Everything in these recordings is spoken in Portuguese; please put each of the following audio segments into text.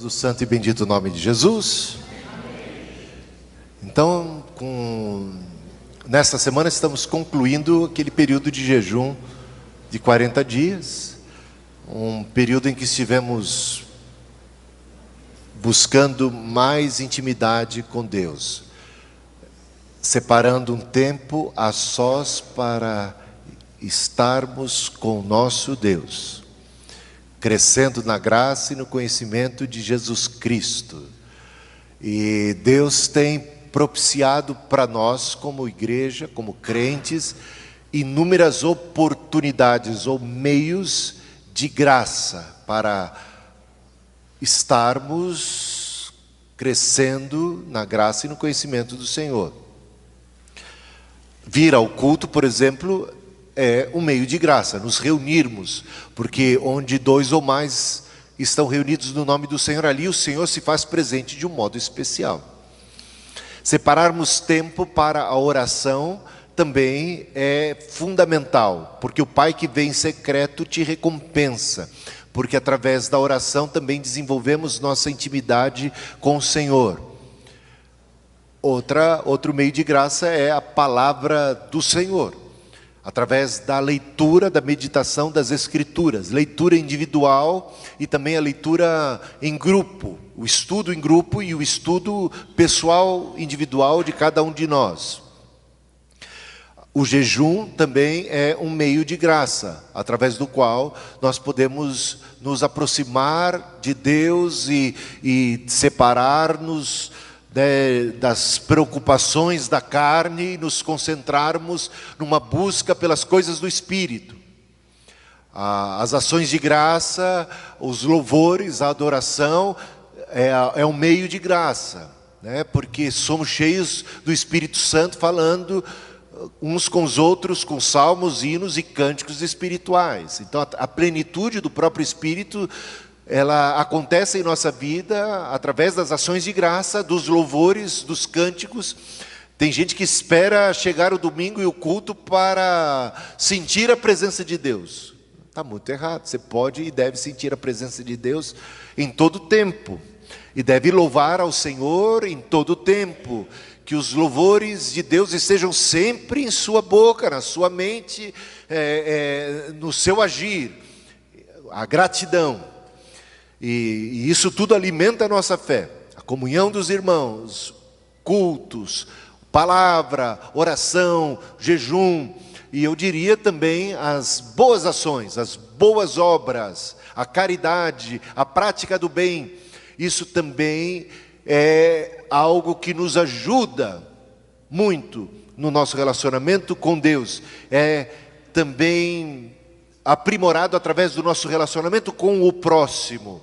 Do santo e bendito nome de Jesus. Então, nesta semana estamos concluindo aquele período de jejum de 40 dias, um período em que estivemos buscando mais intimidade com Deus, separando um tempo a sós para estarmos com o nosso Deus, crescendo na graça e no conhecimento de Jesus Cristo. E Deus tem propiciado para nós, como igreja, como crentes, inúmeras oportunidades ou meios de graça para estarmos crescendo na graça e no conhecimento do Senhor. Vir ao culto, por exemplo, é um meio de graça, nos reunirmos, porque onde dois ou mais estão reunidos no nome do Senhor, ali o Senhor se faz presente de um modo especial. Separarmos tempo para a oração também é fundamental, porque o Pai que vem em secreto te recompensa, porque através da oração também desenvolvemos nossa intimidade com o Senhor. Outro meio de graça é a palavra do Senhor, através da leitura, da meditação das Escrituras, leitura individual e também a leitura em grupo, o estudo em grupo e o estudo pessoal, individual de cada um de nós. O jejum também é um meio de graça, através do qual nós podemos nos aproximar de Deus e separar-nos das preocupações da carne e nos concentrarmos numa busca pelas coisas do Espírito. As ações de graça, os louvores, a adoração é um meio de graça, né? Porque somos cheios do Espírito Santo, falando uns com os outros com salmos, hinos e cânticos espirituais. Então a plenitude do próprio Espírito, ela acontece em nossa vida através das ações de graça, dos louvores, dos cânticos. Tem gente que espera chegar o domingo e o culto para sentir a presença de Deus. Está muito errado. Você pode e deve sentir a presença de Deus em todo o tempo. E deve louvar ao Senhor em todo o tempo. Que os louvores de Deus estejam sempre em sua boca, na sua mente, no seu agir. A gratidão. E isso tudo alimenta a nossa fé. A comunhão dos irmãos, cultos, palavra, oração, jejum. E eu diria também as boas ações, as boas obras, a caridade, a prática do bem. Isso também é algo que nos ajuda muito no nosso relacionamento com Deus. É também aprimorado através do nosso relacionamento com o próximo.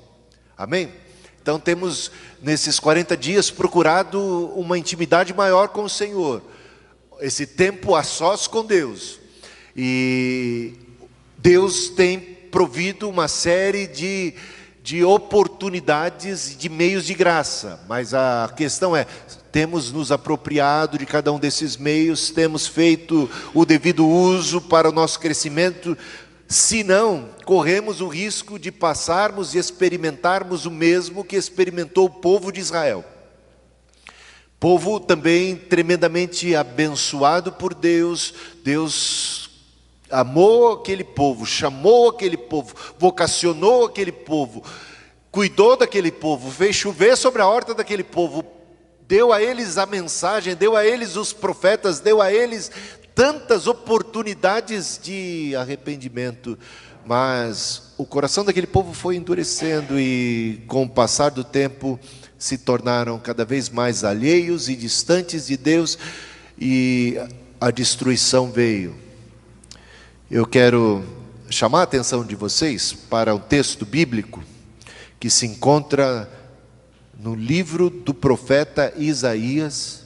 Amém? Então temos nesses 40 dias procurado uma intimidade maior com o Senhor. Esse tempo a sós com Deus. E Deus tem provido uma série de oportunidades, de meios de graça. Mas a questão é, temos nos apropriado de cada um desses meios, temos feito o devido uso para o nosso crescimento. Se não, corremos o risco de passarmos e experimentarmos o mesmo que experimentou o povo de Israel. Povo também tremendamente abençoado por Deus. Deus amou aquele povo, chamou aquele povo, vocacionou aquele povo, cuidou daquele povo, fez chover sobre a horta daquele povo, deu a eles a mensagem, deu a eles os profetas, deu a eles tantas oportunidades de arrependimento, mas o coração daquele povo foi endurecendo e com o passar do tempo se tornaram cada vez mais alheios e distantes de Deus e a destruição veio. Eu quero chamar a atenção de vocês para um texto bíblico que se encontra no livro do profeta Isaías,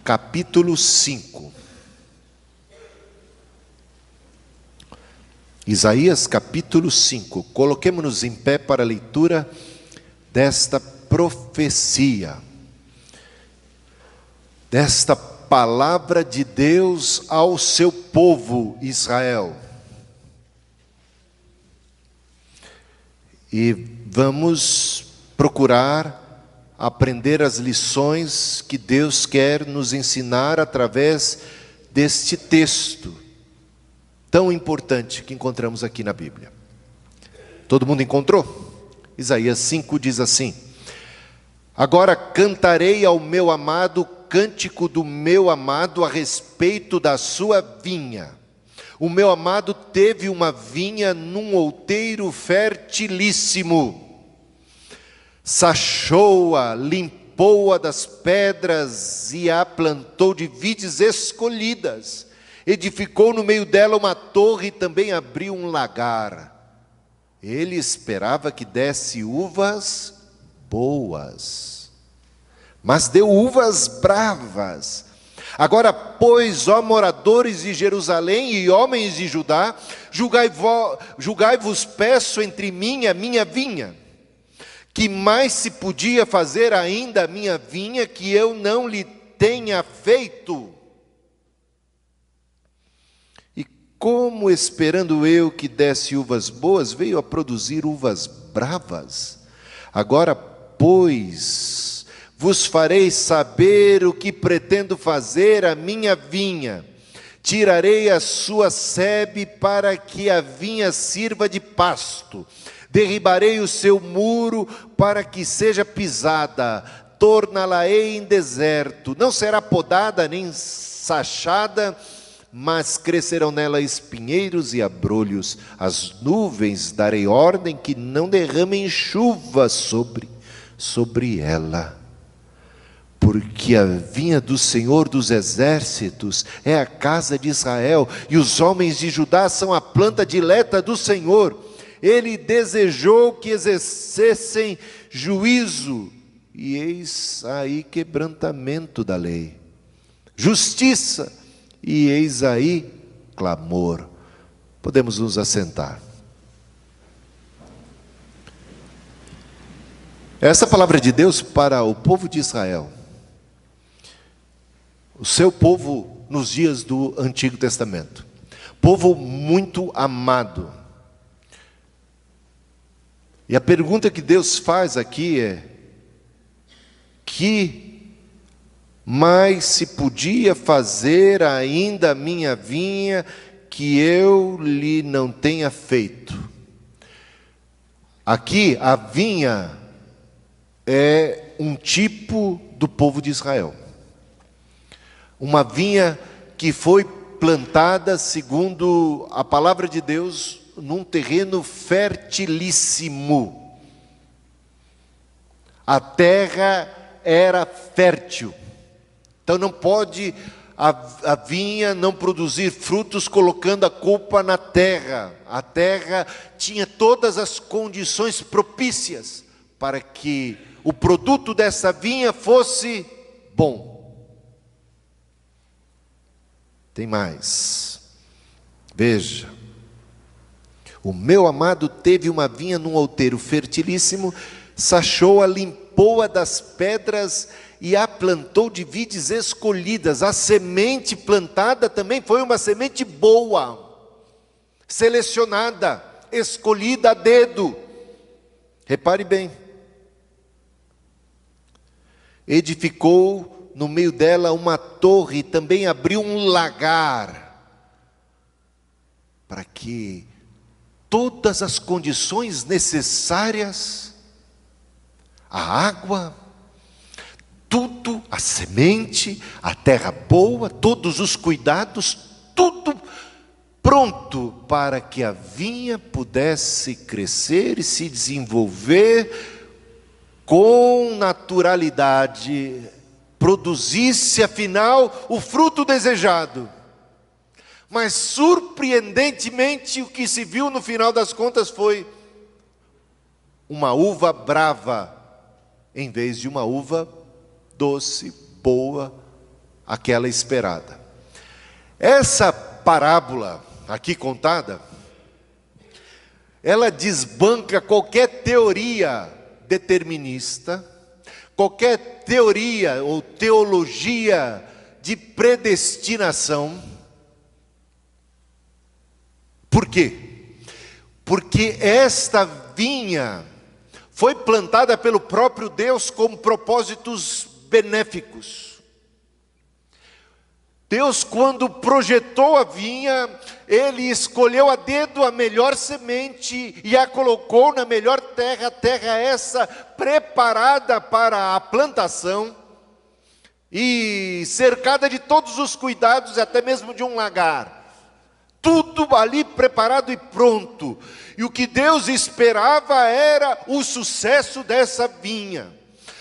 capítulo 5. Isaías capítulo 5. Coloquemo-nos em pé para a leitura desta profecia, desta palavra de Deus ao seu povo Israel. E vamos procurar aprender as lições que Deus quer nos ensinar através deste texto tão importante que encontramos aqui na Bíblia. Todo mundo encontrou? Isaías 5 diz assim: agora cantarei ao meu amado o cântico do meu amado a respeito da sua vinha. O meu amado teve uma vinha num outeiro fertilíssimo. Sachou-a, limpou-a das pedras e a plantou de vides escolhidas. Edificou no meio dela uma torre e também abriu um lagar. Ele esperava que desse uvas boas, mas deu uvas bravas. Agora, pois, ó moradores de Jerusalém e homens de Judá, julgai-vos, peço, entre mim e a minha vinha. Que mais se podia fazer ainda a minha vinha que eu não lhe tenha feito? E como, esperando eu que desse uvas boas, veio a produzir uvas bravas? Agora, pois, vos farei saber o que pretendo fazer à minha vinha. Tirarei a sua sebe para que a vinha sirva de pasto. Derribarei o seu muro para que seja pisada, torná-la-ei em deserto. Não será podada nem sachada, mas crescerão nela espinheiros e abrolhos. As nuvens darei ordem que não derramem chuva sobre ela. Porque a vinha do Senhor dos exércitos é a casa de Israel, e os homens de Judá são a planta dileta do Senhor. Ele desejou que exercessem juízo, e eis aí quebrantamento da lei. Justiça, e eis aí clamor. Podemos nos assentar. Essa palavra de Deus para o povo de Israel, o seu povo nos dias do Antigo Testamento, povo muito amado. E a pergunta que Deus faz aqui é: que mais se podia fazer ainda a minha vinha que eu lhe não tenha feito? Aqui a vinha é um tipo do povo de Israel. Uma vinha que foi plantada, segundo a palavra de Deus, num terreno fertilíssimo. A terra era fértil. Então não pode a vinha não produzir frutos colocando a culpa na terra. A terra tinha todas as condições propícias para que o produto dessa vinha fosse bom. Tem mais. Veja. O meu amado teve uma vinha num outeiro fertilíssimo, sachou-a, limpou-a das pedras e a plantou de vides escolhidas. A semente plantada também foi uma semente boa, selecionada, escolhida a dedo. Repare bem. Edificou no meio dela uma torre, também abriu um lagar, para que todas as condições necessárias, a água, tudo, a semente, a terra boa, todos os cuidados, tudo pronto para que a vinha pudesse crescer e se desenvolver com naturalidade, produzisse afinal o fruto desejado. Mas surpreendentemente o que se viu no final das contas foi uma uva brava, em vez de uma uva doce, boa, aquela esperada. Essa parábola aqui contada, ela desbanca qualquer teoria determinista, qualquer teoria ou teologia de predestinação. Por quê? Porque esta vinha foi plantada pelo próprio Deus com propósitos benéficos. Deus, quando projetou a vinha, Ele escolheu a dedo a melhor semente e a colocou na melhor terra, terra essa preparada para a plantação e cercada de todos os cuidados, até mesmo de um lagar. Tudo ali preparado e pronto. E o que Deus esperava era o sucesso dessa vinha.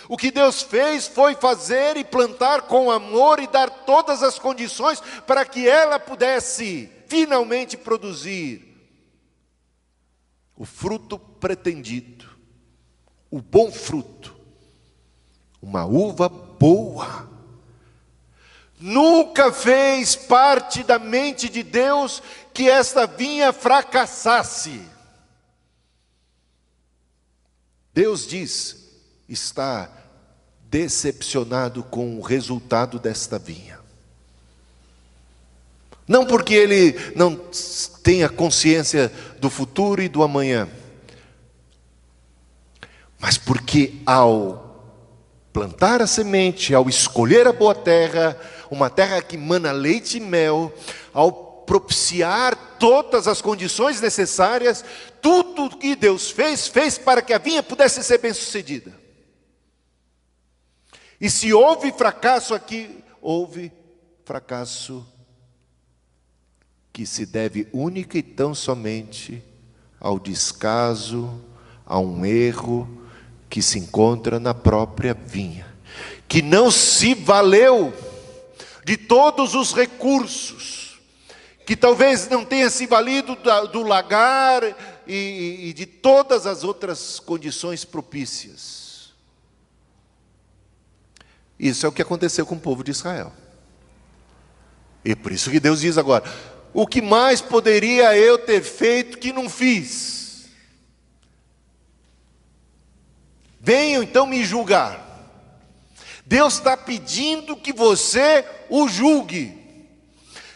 O que Deus fez foi fazer e plantar com amor e dar todas as condições para que ela pudesse finalmente produzir o fruto pretendido, o bom fruto, uma uva boa. Nunca fez parte da mente de Deus que esta vinha fracassasse. Deus diz, está decepcionado com o resultado desta vinha. Não porque Ele não tenha consciência do futuro e do amanhã, mas porque ao plantar a semente, ao escolher a boa terra, uma terra que mana leite e mel, ao propiciar todas as condições necessárias, tudo o que Deus fez para que a vinha pudesse ser bem-sucedida. E se houve fracasso aqui, houve fracasso que se deve única e tão somente ao descaso, a um erro que se encontra na própria vinha, que não se valeu de todos os recursos, que talvez não tenha se valido do lagar e de todas as outras condições propícias. Isso é o que aconteceu com o povo de Israel. E por isso que Deus diz agora, o que mais poderia eu ter feito que não fiz? Venham então me julgar. Deus está pedindo que você o julgue.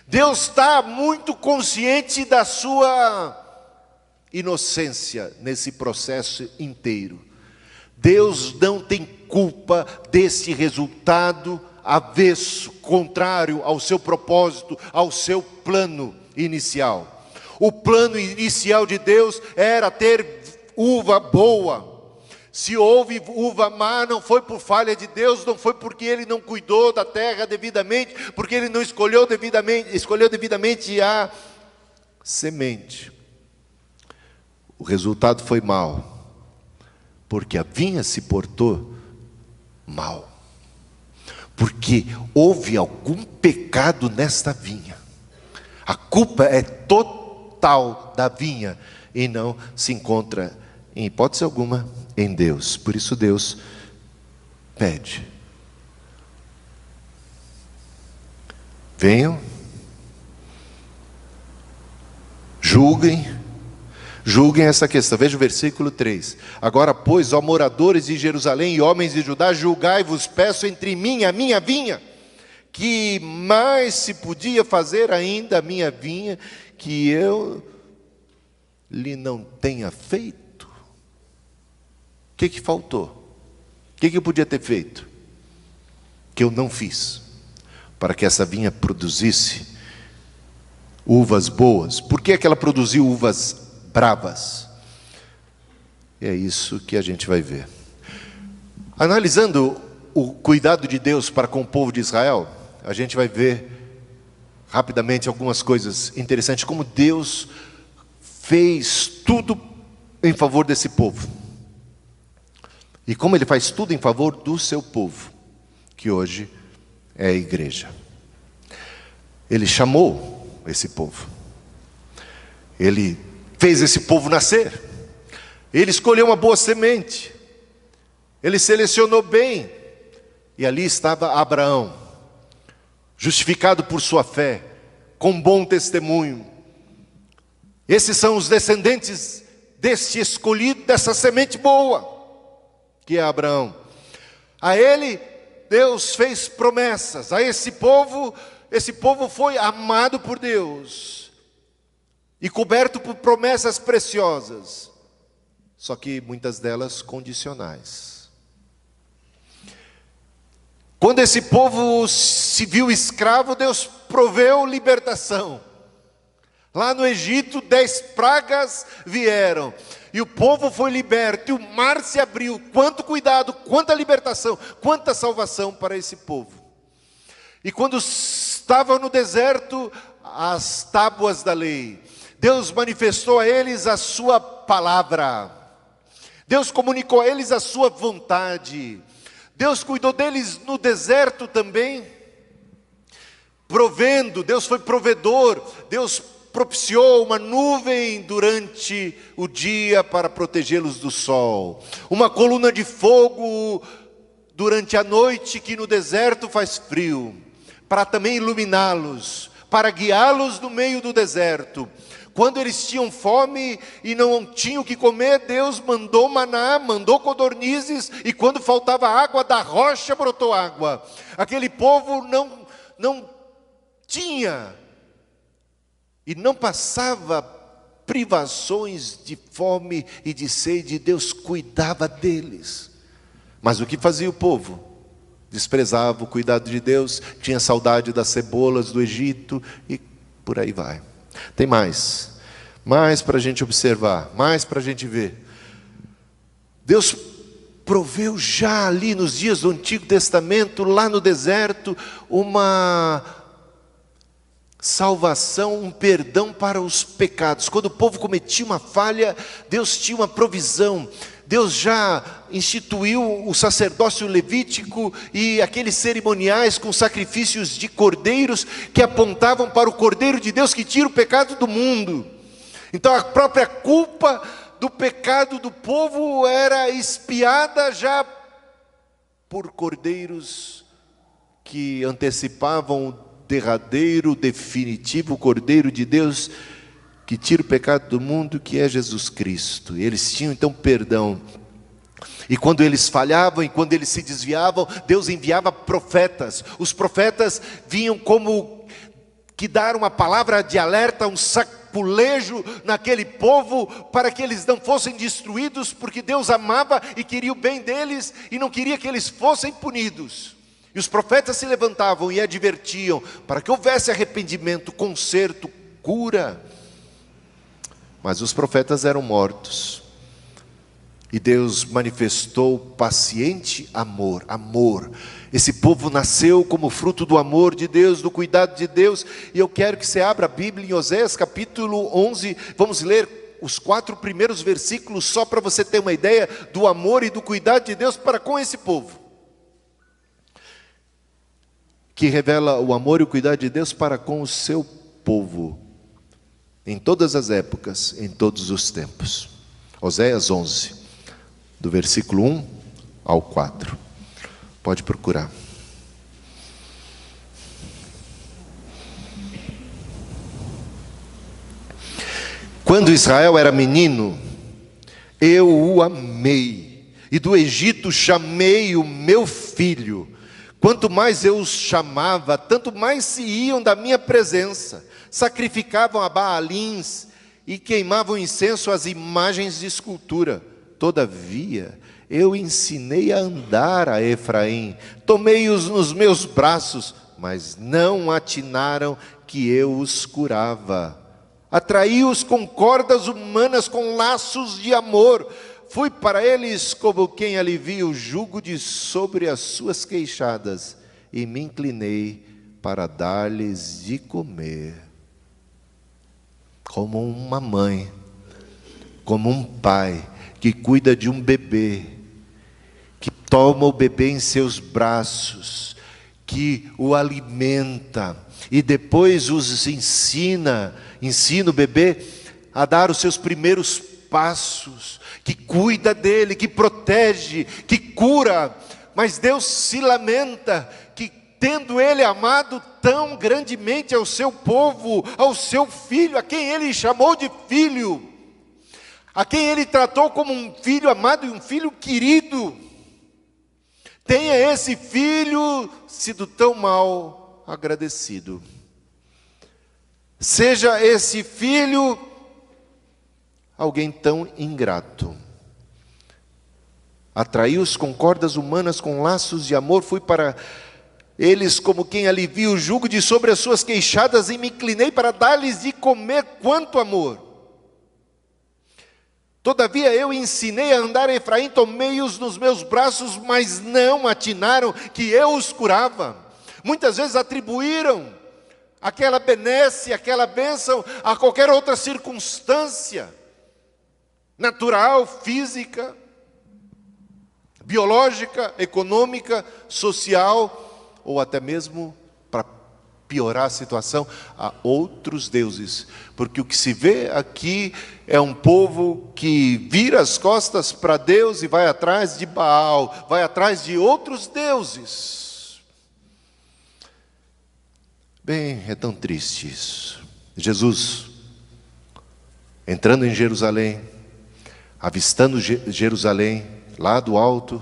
Deus está muito consciente da sua inocência nesse processo inteiro. Deus não tem culpa desse resultado avesso, contrário ao seu propósito, ao seu plano inicial. O plano inicial de Deus era ter uva boa. Se houve uva má, não foi por falha de Deus, não foi porque Ele não cuidou da terra devidamente, porque Ele não escolheu devidamente a semente. O resultado foi mau, porque a vinha se portou mal. Porque houve algum pecado nesta vinha. A culpa é total da vinha e não se encontra, em hipótese alguma, em Deus. Por isso Deus pede: venham, julguem essa questão. Veja o versículo 3. Agora, pois, ó moradores de Jerusalém e homens de Judá, julgai-vos, peço entre mim e a minha vinha, que mais se podia fazer ainda a minha vinha, que eu lhe não tenha feito? O que faltou? O que eu podia ter feito? Que eu não fiz, para que essa vinha produzisse uvas boas. Por que ela produziu uvas bravas? E é isso que a gente vai ver. Analisando o cuidado de Deus para com o povo de Israel, a gente vai ver rapidamente algumas coisas interessantes, como Deus fez tudo em favor desse povo. E como Ele faz tudo em favor do seu povo, que hoje é a igreja. Ele chamou esse povo. Ele fez esse povo nascer. Ele escolheu uma boa semente. Ele selecionou bem. E ali estava Abraão, justificado por sua fé, com bom testemunho. Esses são os descendentes desse escolhido, dessa semente boa, que é Abraão. A ele Deus fez promessas. A esse povo foi amado por Deus e coberto por promessas preciosas. só que muitas delas condicionais. Quando esse povo se viu escravo, Deus proveu libertação. Lá no Egito, 10 pragas vieram, e o povo foi liberto, e o mar se abriu. Quanto cuidado, quanta libertação, quanta salvação para esse povo. E quando estavam no deserto, as tábuas da lei, Deus manifestou a eles a sua palavra, Deus comunicou a eles a sua vontade, Deus cuidou deles no deserto também, provendo. Deus foi provedor, Deus propiciou uma nuvem durante o dia para protegê-los do sol, uma coluna de fogo durante a noite, que no deserto faz frio, para também iluminá-los, para guiá-los no meio do deserto. Quando eles tinham fome e não tinham o que comer, Deus mandou maná, mandou codornizes, e quando faltava água, da rocha brotou água. Aquele povo não tinha e não passava privações de fome e de sede. Deus cuidava deles. Mas o que fazia o povo? Desprezava o cuidado de Deus, tinha saudade das cebolas do Egito e por aí vai. Tem mais para a gente observar, mais para a gente ver. Deus proveu já ali nos dias do Antigo Testamento, lá no deserto, uma salvação, um perdão para os pecados. Quando o povo cometia uma falha, Deus tinha uma provisão. Deus já instituiu o sacerdócio levítico e aqueles cerimoniais com sacrifícios de cordeiros que apontavam para o Cordeiro de Deus que tira o pecado do mundo. Então a própria culpa do pecado do povo era expiada já por cordeiros que antecipavam o derradeiro, definitivo Cordeiro de Deus que tira o pecado do mundo, que é Jesus Cristo. Eles tinham então perdão. E quando eles falhavam, e quando eles se desviavam, Deus enviava profetas. Os profetas vinham como que dar uma palavra de alerta, um saculejo naquele povo, para que eles não fossem destruídos, porque Deus amava e queria o bem deles, e não queria que eles fossem punidos. E os profetas se levantavam e advertiam, para que houvesse arrependimento, conserto, cura. Mas os profetas eram mortos. E Deus manifestou paciente amor. Esse povo nasceu como fruto do amor de Deus, do cuidado de Deus. E eu quero que você abra a Bíblia em Oséias capítulo 11. Vamos ler os 4 primeiros versículos, só para você ter uma ideia do amor e do cuidado de Deus para com esse povo, que revela o amor e o cuidado de Deus para com o seu povo, em todas as épocas, em todos os tempos. Oséias 11, do versículo 1 ao 4. Pode procurar. Quando Israel era menino, eu o amei, e do Egito chamei o meu filho. Quanto mais eu os chamava, tanto mais se iam da minha presença. Sacrificavam a Baalins e queimavam incenso às imagens de escultura. Todavia, eu ensinei a andar a Efraim, tomei-os nos meus braços, mas não atinaram que eu os curava. Atraí-os com cordas humanas, com laços de amor. Fui para eles como quem alivia o jugo de sobre as suas queixadas, e me inclinei para dar-lhes de comer. Como uma mãe, como um pai que cuida de um bebê, que toma o bebê em seus braços, que o alimenta e depois os ensina o bebê a dar os seus primeiros passos, que cuida dele, que protege, que cura. Mas Deus se lamenta que, tendo ele amado tão grandemente ao seu povo, ao seu filho, a quem ele chamou de filho, a quem ele tratou como um filho amado e um filho querido, tenha esse filho sido tão mal agradecido. Seja esse filho alguém tão ingrato. Atraí-os com cordas humanas, com laços de amor, fui para eles como quem alivia o jugo de sobre as suas queixadas, e me inclinei para dar-lhes de comer quanto amor. Todavia eu ensinei a andar Efraim, tomei-os nos meus braços, mas não atinaram que eu os curava. Muitas vezes atribuíram aquela benesse, aquela bênção a qualquer outra circunstância, natural, física, biológica, econômica, social, ou até mesmo, para piorar a situação, a outros deuses. Porque o que se vê aqui é um povo que vira as costas para Deus e vai atrás de Baal, vai atrás de outros deuses. Bem, é tão triste isso. Jesus, entrando em Jerusalém, avistando Jerusalém, lá do alto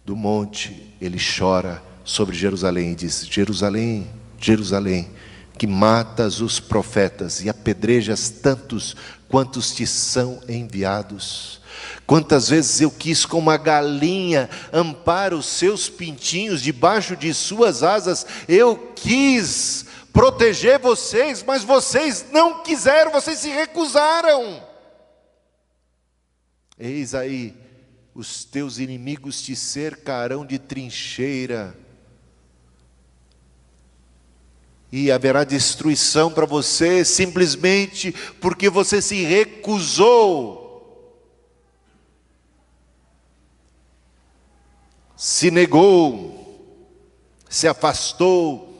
do monte, ele chora sobre Jerusalém e diz: Jerusalém, Jerusalém, que matas os profetas e apedrejas tantos quantos te são enviados. Quantas vezes eu quis, como a galinha ampara os seus pintinhos debaixo de suas asas, eu quis proteger vocês, mas vocês não quiseram, vocês se recusaram. Eis aí, os teus inimigos te cercarão de trincheira, e haverá destruição para você, simplesmente porque você se recusou, se negou, se afastou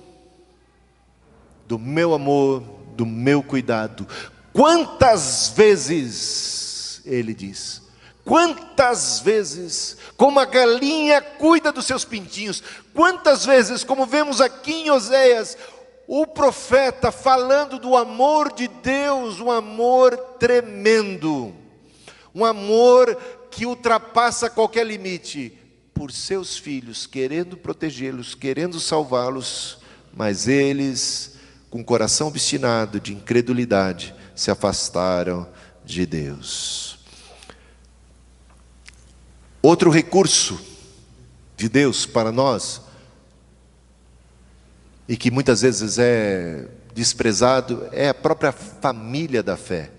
do meu amor, do meu cuidado. Quantas vezes, ele diz, quantas vezes, como a galinha cuida dos seus pintinhos, quantas vezes, como vemos aqui em Oséias, o profeta falando do amor de Deus, um amor tremendo, um amor que ultrapassa qualquer limite, por seus filhos, querendo protegê-los, querendo salvá-los, mas eles, com coração obstinado de incredulidade, se afastaram de Deus. Outro recurso de Deus para nós, e que muitas vezes é desprezado, é a própria família da fé.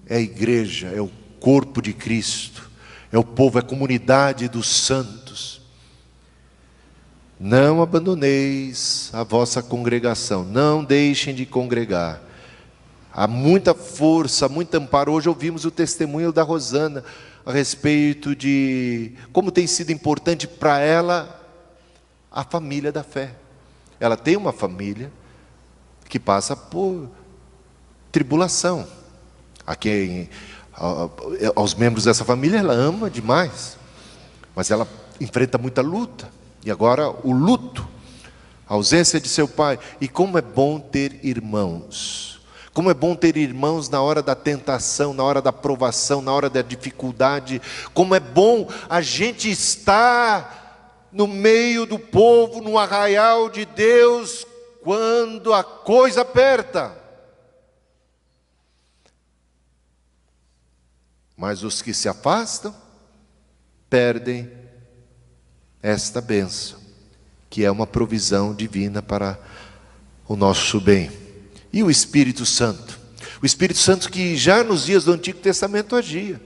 É a igreja, é o corpo de Cristo, é o povo, é a comunidade dos santos. Não abandoneis a vossa congregação, não deixem de congregar. Há muita força, muito amparo. Hoje ouvimos o testemunho da Rosana a respeito de como tem sido importante para ela a família da fé. Ela tem uma família que passa por tribulação. Aos membros dessa família ela ama demais, mas ela enfrenta muita luta. E agora o luto, a ausência de seu pai. E como é bom ter irmãos. Como é bom ter irmãos na hora da tentação, na hora da provação, na hora da dificuldade. Como é bom a gente estar no meio do povo, no arraial de Deus, quando a coisa aperta. Mas os que se afastam, perdem esta bênção, que é uma provisão divina para o nosso bem. E o Espírito Santo? O Espírito Santo que já nos dias do Antigo Testamento agia.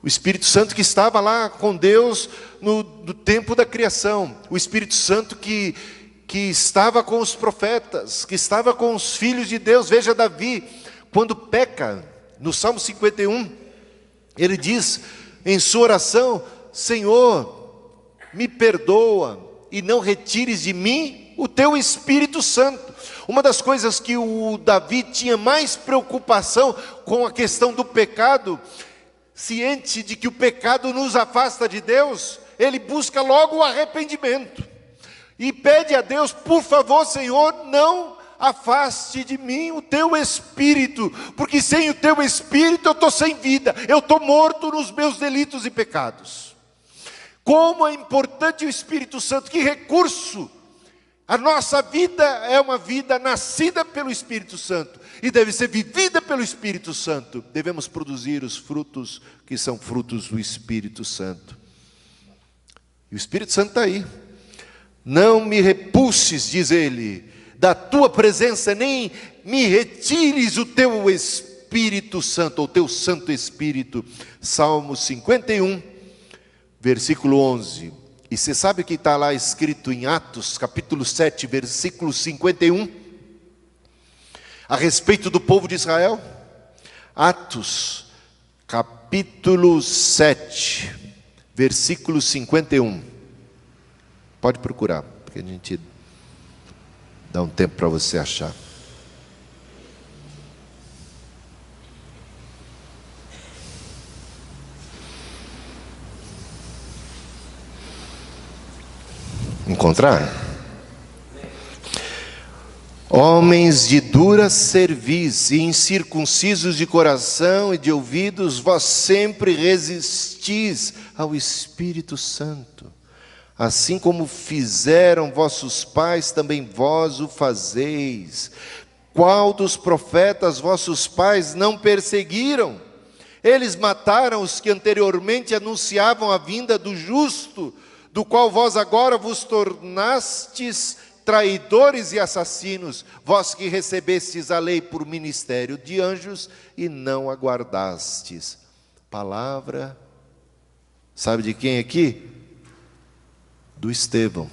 O Espírito Santo que estava lá com Deus no tempo da criação. O Espírito Santo que estava com os profetas, que estava com os filhos de Deus. Veja Davi, quando peca, no Salmo 51, ele diz em sua oração: Senhor, me perdoa e não retires de mim o teu Espírito Santo. Uma das coisas que o Davi tinha mais preocupação com a questão do pecado, ciente de que o pecado nos afasta de Deus, ele busca logo o arrependimento e pede a Deus: por favor, Senhor, não afaste de mim o teu Espírito, porque sem o teu Espírito eu estou sem vida, eu estou morto nos meus delitos e pecados. Como é importante o Espírito Santo, que recurso! A nossa vida é uma vida nascida pelo Espírito Santo e deve ser vivida pelo Espírito Santo. Devemos produzir os frutos que são frutos do Espírito Santo. E o Espírito Santo está aí. Não me repulses, diz ele, da tua presença, nem me retires o teu Espírito Santo, ou o teu Santo Espírito. Salmo 51, versículo 11. E você sabe o que está lá escrito em Atos, capítulo 7, versículo 51? A respeito do povo de Israel? Atos, capítulo 7, versículo 51. Pode procurar, porque a gente dá um tempo para você achar. Encontraram? Homens de dura cerviz e incircuncisos de coração e de ouvidos, vós sempre resistis ao Espírito Santo. Assim como fizeram vossos pais, também vós o fazeis. Qual dos profetas vossos pais não perseguiram? Eles mataram os que anteriormente anunciavam a vinda do justo, do qual vós agora vos tornastes traidores e assassinos, vós que recebestes a lei por ministério de anjos e não aguardastes. Palavra, sabe de quem aqui? Do Estevão.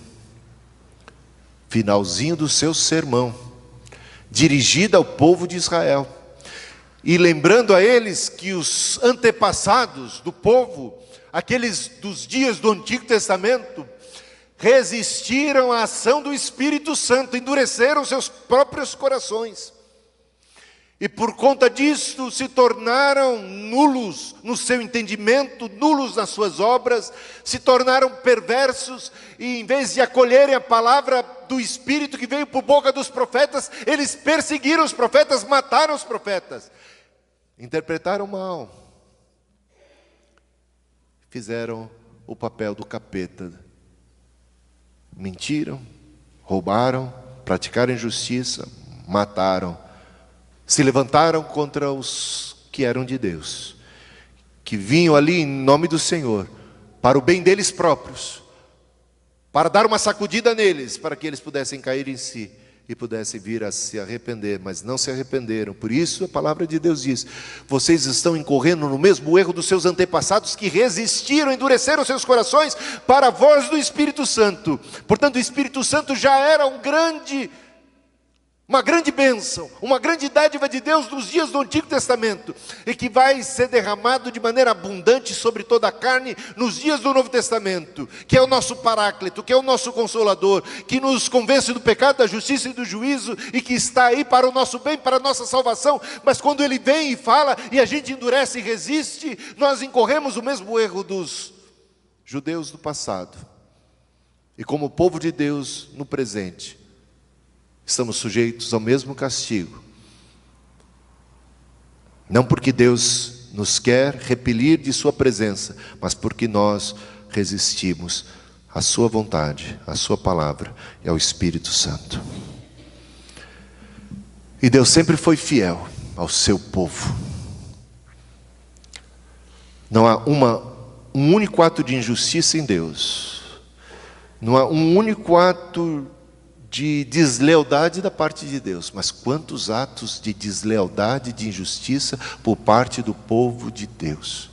Finalzinho do seu sermão, dirigida ao povo de Israel. E lembrando a eles que os antepassados do povo, aqueles dos dias do Antigo Testamento, resistiram à ação do Espírito Santo, endureceram seus próprios corações. E por conta disso se tornaram nulos no seu entendimento, nulos nas suas obras, se tornaram perversos e em vez de acolherem a palavra do Espírito que veio por boca dos profetas, eles perseguiram os profetas, mataram os profetas. Interpretaram mal. Fizeram o papel do capeta. Mentiram, roubaram, praticaram injustiça, mataram. Se levantaram contra os que eram de Deus, que vinham ali em nome do Senhor, para o bem deles próprios, para dar uma sacudida neles, para que eles pudessem cair em si e pudessem vir a se arrepender, mas não se arrependeram. Por isso a palavra de Deus diz: vocês estão incorrendo no mesmo erro dos seus antepassados, que resistiram, endureceram seus corações para a voz do Espírito Santo. Portanto, o Espírito Santo já era uma grande bênção, uma grande dádiva de Deus nos dias do Antigo Testamento, e que vai ser derramado de maneira abundante sobre toda a carne nos dias do Novo Testamento, que é o nosso Paráclito, que é o nosso Consolador, que nos convence do pecado, da justiça e do juízo, e que está aí para o nosso bem, para a nossa salvação. Mas quando Ele vem e fala, e a gente endurece e resiste, nós incorremos o mesmo erro dos judeus do passado, e como povo de Deus no presente, estamos sujeitos ao mesmo castigo. Não porque Deus nos quer repelir de sua presença, mas porque nós resistimos à sua vontade, à sua palavra e ao Espírito Santo. E Deus sempre foi fiel ao seu povo. Não há um único ato de injustiça em Deus. Não há um único ato de deslealdade da parte de Deus, mas quantos atos de deslealdade, de injustiça por parte do povo de Deus.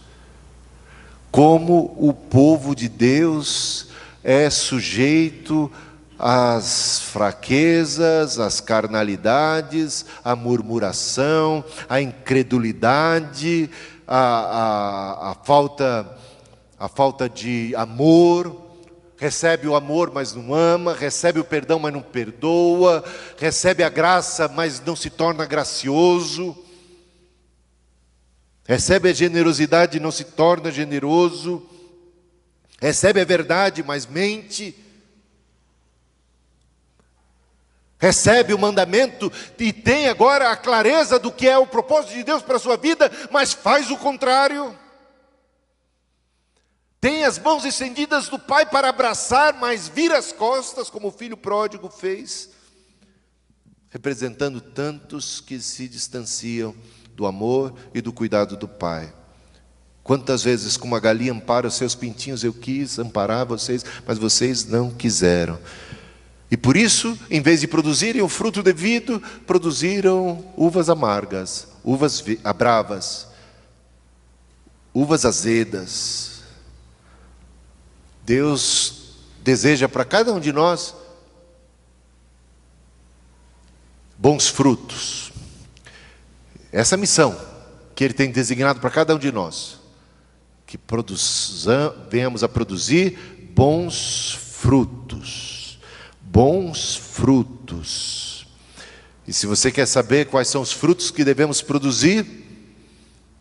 Como o povo de Deus é sujeito às fraquezas, às carnalidades, à murmuração, à incredulidade, à falta de amor. Recebe o amor, mas não ama, recebe o perdão, mas não perdoa, recebe a graça, mas não se torna gracioso, recebe a generosidade e não se torna generoso, recebe a verdade, mas mente, recebe o mandamento e tem agora a clareza do que é o propósito de Deus para a sua vida, mas faz o contrário. Tem as mãos estendidas do Pai para abraçar, mas vira as costas, como o filho pródigo fez, representando tantos que se distanciam do amor e do cuidado do Pai. Quantas vezes, como a galinha ampara os seus pintinhos, eu quis amparar vocês, mas vocês não quiseram. E por isso, em vez de produzirem o fruto devido, produziram uvas amargas, uvas bravas, uvas azedas. Deus deseja para cada um de nós bons frutos. Essa missão que Ele tem designado para cada um de nós, que venhamos a produzir bons frutos. Bons frutos. E se você quer saber quais são os frutos que devemos produzir,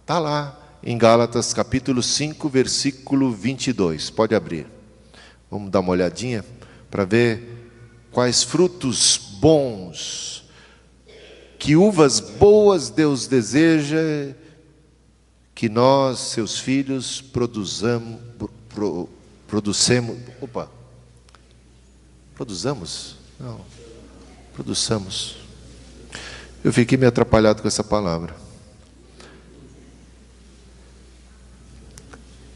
está lá em Gálatas capítulo 5, versículo 22. Pode abrir. Vamos dar uma olhadinha para ver quais frutos bons, que uvas boas Deus deseja que nós, seus filhos, produzamos. Produzamos? Não. Produzamos. Eu fiquei meio atrapalhado com essa palavra.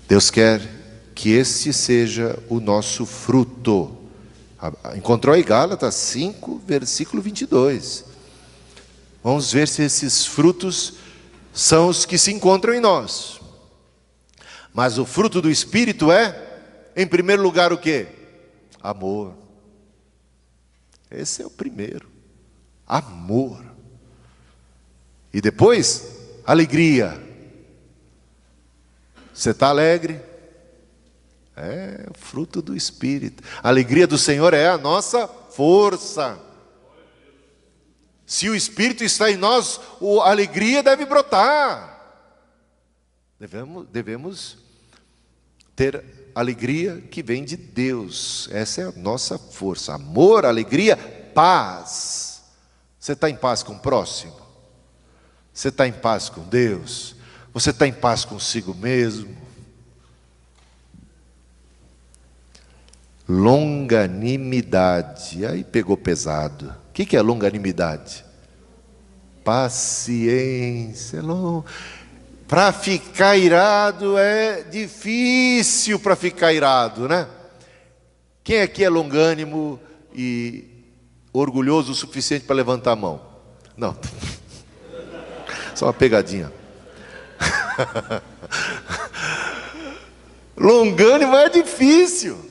Deus quer que esse seja o nosso fruto. Encontrou aí Gálatas 5, versículo 22. Vamos ver se esses frutos são os que se encontram em nós. Mas o fruto do Espírito é, em primeiro lugar, o quê? Amor. Esse é o primeiro. Amor. E depois, alegria. Você está alegre? É o fruto do Espírito. A alegria do Senhor é a nossa força. Se o Espírito está em nós, a alegria deve brotar. Devemos ter alegria que vem de Deus. Essa é a nossa força. Amor, alegria, paz. Você está em paz com o próximo? Você está em paz com Deus? Você está em paz consigo mesmo? Longanimidade. Aí pegou pesado. O que é longanimidade? Paciência. Para ficar irado é difícil para ficar irado, né? Quem aqui é longânimo e orgulhoso o suficiente para levantar a mão? Não. Só uma pegadinha. Longânimo é difícil.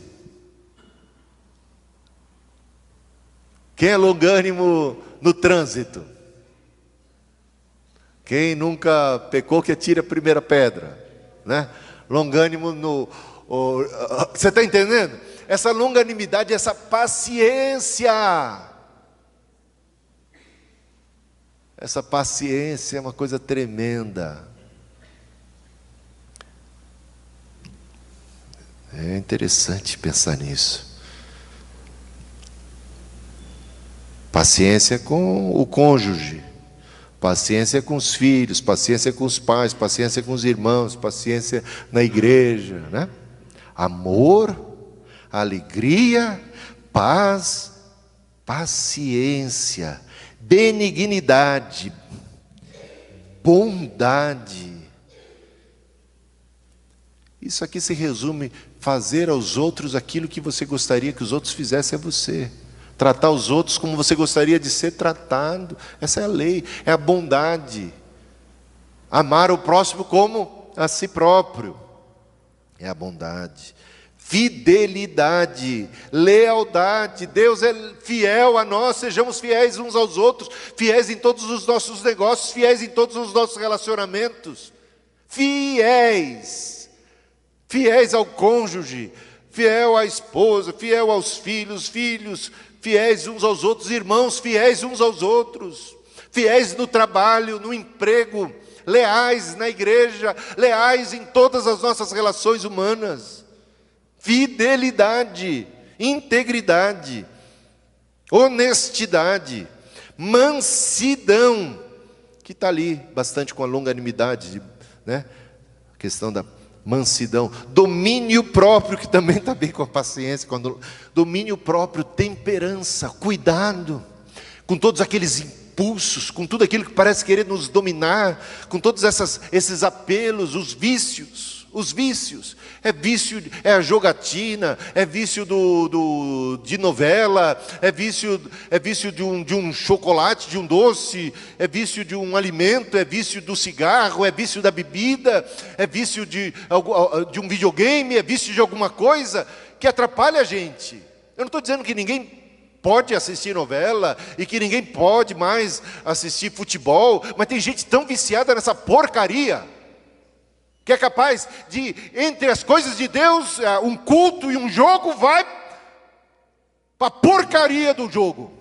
Quem é longânimo no trânsito? Quem nunca pecou que atire a primeira pedra, né? Longânimo você está entendendo? Essa longanimidade, essa paciência. Essa paciência é uma coisa tremenda. É interessante pensar nisso. Paciência com o cônjuge, paciência com os filhos, paciência com os pais, paciência com os irmãos, paciência na igreja, né? Amor, alegria, paz, paciência, benignidade, bondade. Isso aqui se resume: fazer aos outros aquilo que você gostaria que os outros fizessem a você. Tratar os outros como você gostaria de ser tratado. Essa é a lei, é a bondade. Amar o próximo como a si próprio. É a bondade. Fidelidade, lealdade. Deus é fiel a nós, sejamos fiéis uns aos outros, fiéis em todos os nossos negócios, fiéis em todos os nossos relacionamentos. Fiéis. Fiéis ao cônjuge, fiel à esposa, fiel aos filhos, fiéis uns aos outros, irmãos fiéis uns aos outros, fiéis no trabalho, no emprego, leais na igreja, leais em todas as nossas relações humanas. Fidelidade, integridade, honestidade, mansidão, que está ali bastante com a longanimidade, né? A questão da mansidão, domínio próprio, que também está bem com a paciência, domínio próprio, temperança, cuidado com todos aqueles impulsos, com tudo aquilo que parece querer nos dominar, com todos esses apelos, os vícios. os vícios. É vício, é a jogatina, é vício de novela, é vício de um chocolate, de um doce, é vício de um alimento, é vício do cigarro, é vício da bebida, é vício de um videogame, é vício de alguma coisa que atrapalha a gente. Eu não estou dizendo que ninguém pode assistir novela e que ninguém pode mais assistir futebol, mas tem gente tão viciada nessa porcaria que é capaz de, entre as coisas de Deus, um culto e um jogo, vai para a porcaria do jogo.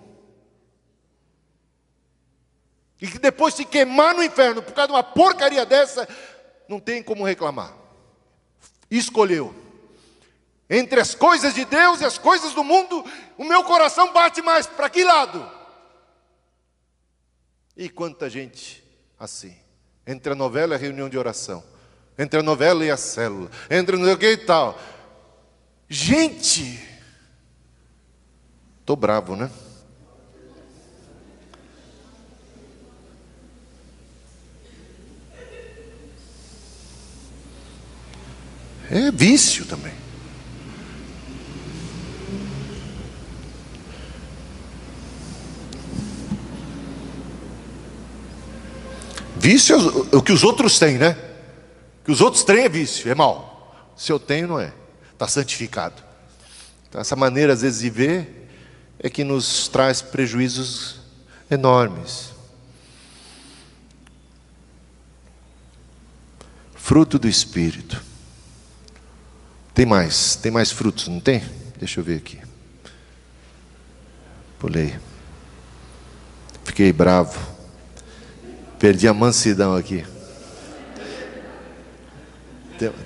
E que depois se queimar no inferno por causa de uma porcaria dessa, não tem como reclamar. Escolheu. Entre as coisas de Deus e as coisas do mundo, o meu coração bate mais para que lado? E quanta gente assim, entre a novela e a reunião de oração, entre a novela e a célula, entre não sei o que e tal. Gente, estou bravo, né? É vício também. Vício é o que os outros têm, né? O que os outros têm é vício, é mal. Se eu tenho, não é. Está santificado. Então, essa maneira, às vezes, de ver é que nos traz prejuízos enormes. Fruto do Espírito. Tem mais frutos, não tem? Deixa eu ver aqui. Pulei. Fiquei bravo. Perdi a mansidão aqui.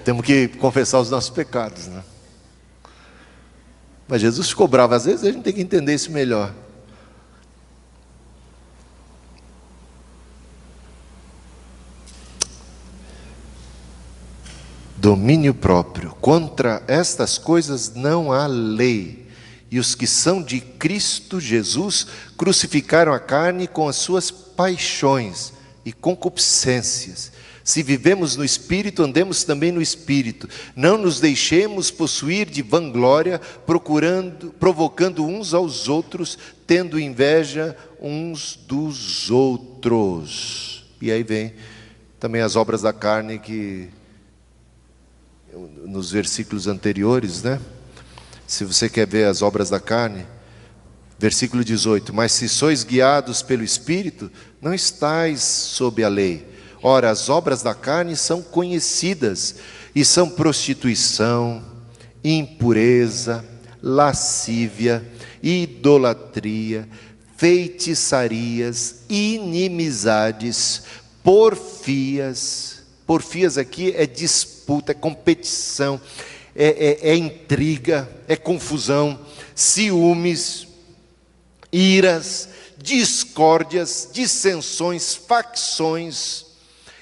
Temos que confessar os nossos pecados, né? Mas Jesus ficou bravo. Às vezes a gente tem que entender isso melhor. Domínio próprio. Contra estas coisas não há lei. E os que são de Cristo Jesus crucificaram a carne com as suas paixões e concupiscências. Se vivemos no Espírito, andemos também no Espírito. Não nos deixemos possuir de vanglória, provocando uns aos outros, tendo inveja uns dos outros. E aí vem também as obras da carne que, nos versículos anteriores, né? Se você quer ver as obras da carne, versículo 18, mas se sois guiados pelo Espírito, não estais sob a lei. Ora, as obras da carne são conhecidas, e são prostituição, impureza, lascívia, idolatria, feitiçarias, inimizades, porfias. Porfias aqui é disputa, é competição, é intriga, é confusão, ciúmes, iras, discórdias, dissensões, facções,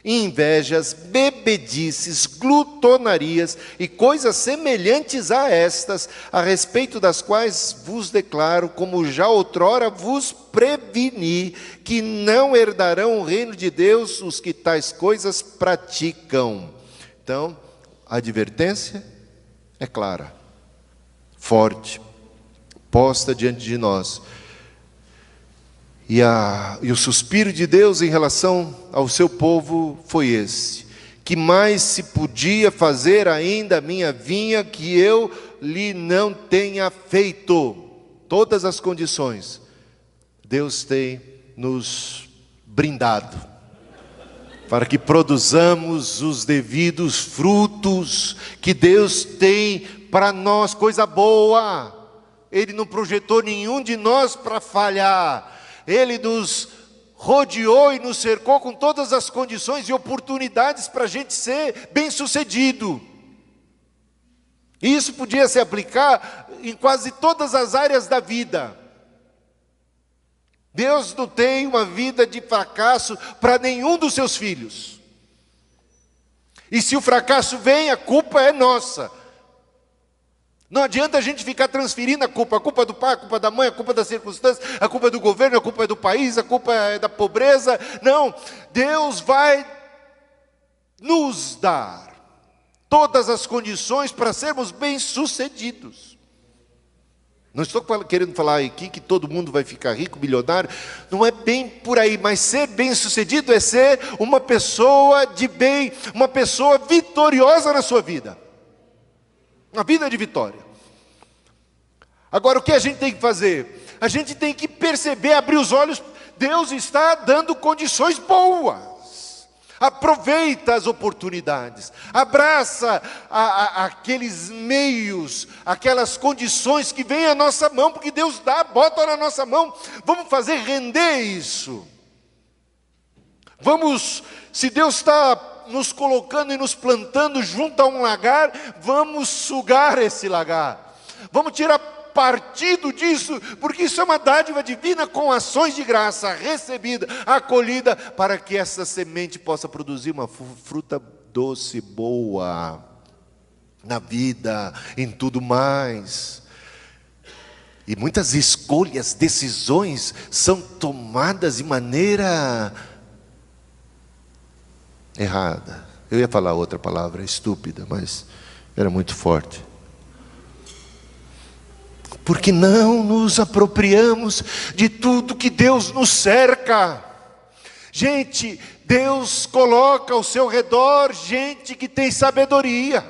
invejas, bebedices, glutonarias e coisas semelhantes a estas, a respeito das quais vos declaro, como já outrora vos preveni, que não herdarão o reino de Deus os que tais coisas praticam. Então, a advertência é clara, forte, posta diante de nós. E o suspiro de Deus em relação ao seu povo foi esse: que mais se podia fazer ainda a minha vinha que eu lhe não tenha feito? Todas as condições Deus tem nos brindado para que produzamos os devidos frutos que Deus tem para nós, coisa boa. Ele não projetou nenhum de nós para falhar. Ele nos rodeou e nos cercou com todas as condições e oportunidades para a gente ser bem-sucedido. E isso podia se aplicar em quase todas as áreas da vida. Deus não tem uma vida de fracasso para nenhum dos seus filhos. E se o fracasso vem, a culpa é nossa. Não adianta a gente ficar transferindo a culpa do pai, a culpa da mãe, a culpa das circunstâncias, a culpa é do governo, a culpa é do país, a culpa é da pobreza. Não, Deus vai nos dar todas as condições para sermos bem-sucedidos. Não estou querendo falar aqui que todo mundo vai ficar rico, milionário, não é bem por aí, mas ser bem-sucedido é ser uma pessoa de bem, uma pessoa vitoriosa na sua vida. Uma vida de vitória. Agora, o que a gente tem que fazer? A gente tem que perceber, abrir os olhos. Deus está dando condições boas. Aproveita as oportunidades. Abraça aqueles meios, aquelas condições que vêm à nossa mão, porque Deus dá, bota na nossa mão. Vamos fazer render isso. Vamos, se Deus está nos colocando e nos plantando junto a um lagar, vamos sugar esse lagar. Vamos tirar partido disso, porque isso é uma dádiva divina com ações de graça, recebida, acolhida, para que essa semente possa produzir uma fruta doce, boa, na vida, em tudo mais. E muitas escolhas, decisões, são tomadas de maneira errada. Eu ia falar outra palavra, estúpida, mas era muito forte. Porque não nos apropriamos de tudo que Deus nos cerca. Gente, Deus coloca ao seu redor gente que tem sabedoria.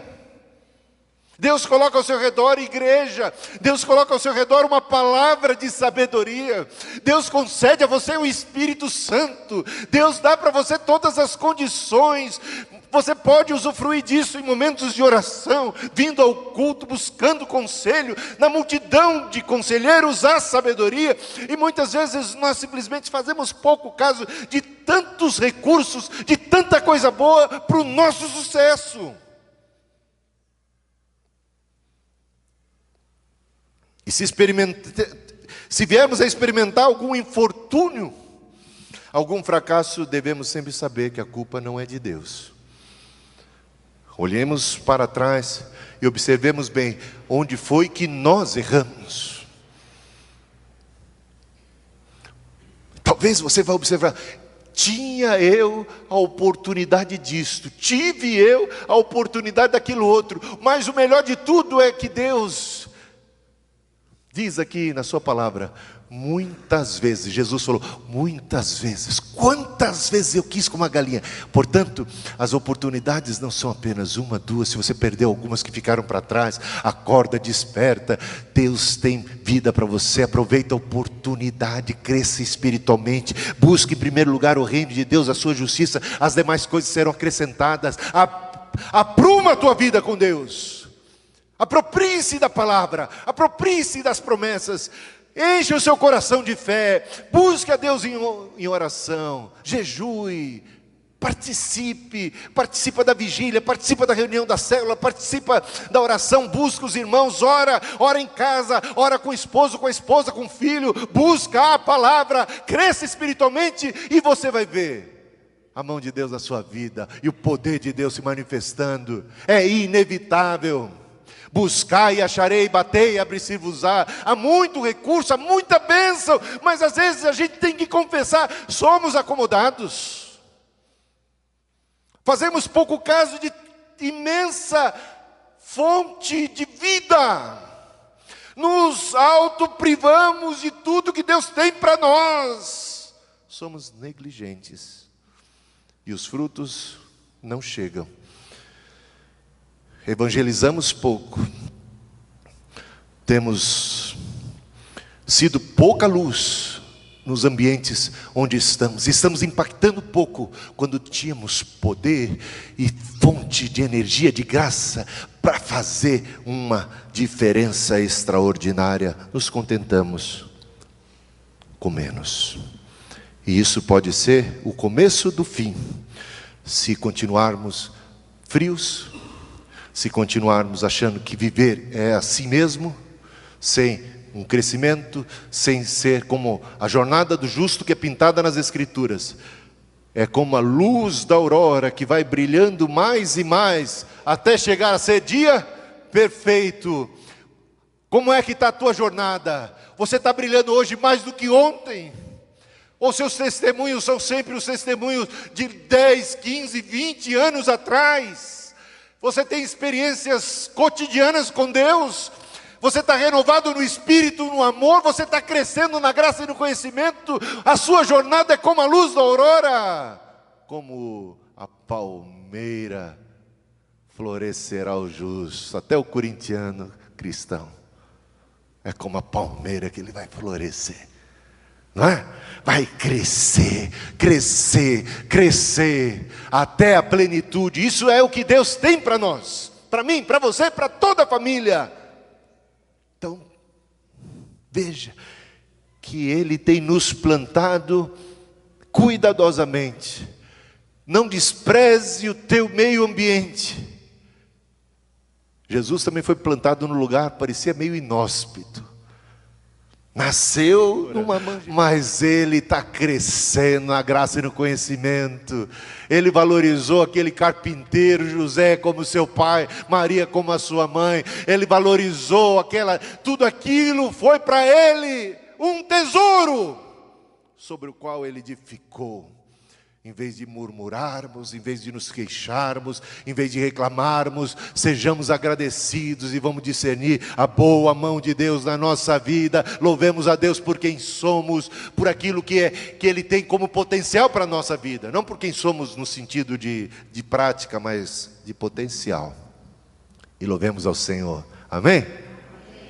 Deus coloca ao seu redor igreja. Deus coloca ao seu redor uma palavra de sabedoria. Deus concede a você o Espírito Santo. Deus dá para você todas as condições. Você pode usufruir disso em momentos de oração, vindo ao culto, buscando conselho, na multidão de conselheiros há sabedoria, e muitas vezes nós simplesmente fazemos pouco caso de tantos recursos, de tanta coisa boa para o nosso sucesso. E se viermos a experimentar algum infortúnio, algum fracasso, devemos sempre saber que a culpa não é de Deus. Olhemos para trás e observemos bem onde foi que nós erramos. Talvez você vá observar, tinha eu a oportunidade disto, tive eu a oportunidade daquilo outro, mas o melhor de tudo é que Deus diz aqui na sua palavra, muitas vezes, Jesus falou, muitas vezes, quantas vezes eu quis como uma galinha. Portanto, as oportunidades não são apenas uma, duas, se você perdeu algumas que ficaram para trás, acorda, desperta, Deus tem vida para você, aproveita a oportunidade, cresça espiritualmente, busque em primeiro lugar o reino de Deus, a sua justiça, as demais coisas serão acrescentadas. Apruma a tua vida com Deus, aproprie-se da palavra, aproprie-se das promessas, enche o seu coração de fé, busque a Deus em oração, jejue, participa da vigília, participa da reunião da célula, participa da oração, busca os irmãos, ora em casa, ora com o esposo, com a esposa, com o filho, busca a palavra, cresça espiritualmente e você vai ver a mão de Deus na sua vida e o poder de Deus se manifestando. É inevitável. Buscai e acharei, batei e abrir-se-vos-á. Há muito recurso, há muita bênção, mas às vezes a gente tem que confessar, somos acomodados. Fazemos pouco caso de imensa fonte de vida. Nos autoprivamos de tudo que Deus tem para nós. Somos negligentes. E os frutos não chegam. Evangelizamos pouco, temos sido pouca luz nos ambientes onde estamos impactando pouco, quando tínhamos poder e fonte de energia, de graça, para fazer uma diferença extraordinária, nos contentamos com menos, e isso pode ser o começo do fim, se continuarmos frios, se continuarmos achando que viver é assim mesmo, sem um crescimento, sem ser como a jornada do justo que é pintada nas Escrituras. É como a luz da aurora que vai brilhando mais e mais, até chegar a ser dia perfeito. Como é que está a tua jornada? Você está brilhando hoje mais do que ontem? Ou seus testemunhos são sempre os testemunhos de 10, 15, 20 anos atrás? Você tem experiências cotidianas com Deus? Você está renovado no espírito, no amor? Você está crescendo na graça e no conhecimento? A sua jornada é como a luz da aurora, como a palmeira florescerá o justo. Até o corintiano cristão é como a palmeira que ele vai florescer, não é? Vai crescer, crescer, crescer até a plenitude. Isso é o que Deus tem para nós, para mim, para você, para toda a família. Então, veja que Ele tem nos plantado cuidadosamente. Não despreze o teu meio ambiente. Jesus também foi plantado num lugar, parecia meio inóspito. Nasceu numa manjedoura, mas ele está crescendo na graça e no conhecimento. Ele valorizou aquele carpinteiro, José como seu pai, Maria como a sua mãe. Ele valorizou tudo aquilo foi para ele um tesouro, sobre o qual ele edificou. Em vez de murmurarmos, em vez de nos queixarmos, em vez de reclamarmos, sejamos agradecidos e vamos discernir a boa mão de Deus na nossa vida. Louvemos a Deus por quem somos, por aquilo que Ele tem como potencial para a nossa vida. Não por quem somos no sentido de prática, mas de potencial. E louvemos ao Senhor. Amém?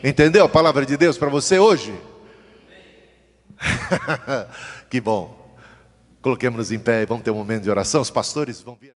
Entendeu a palavra de Deus para você hoje? Que bom. Coloquemos-nos em pé e vamos ter um momento de oração. Os pastores vão vir.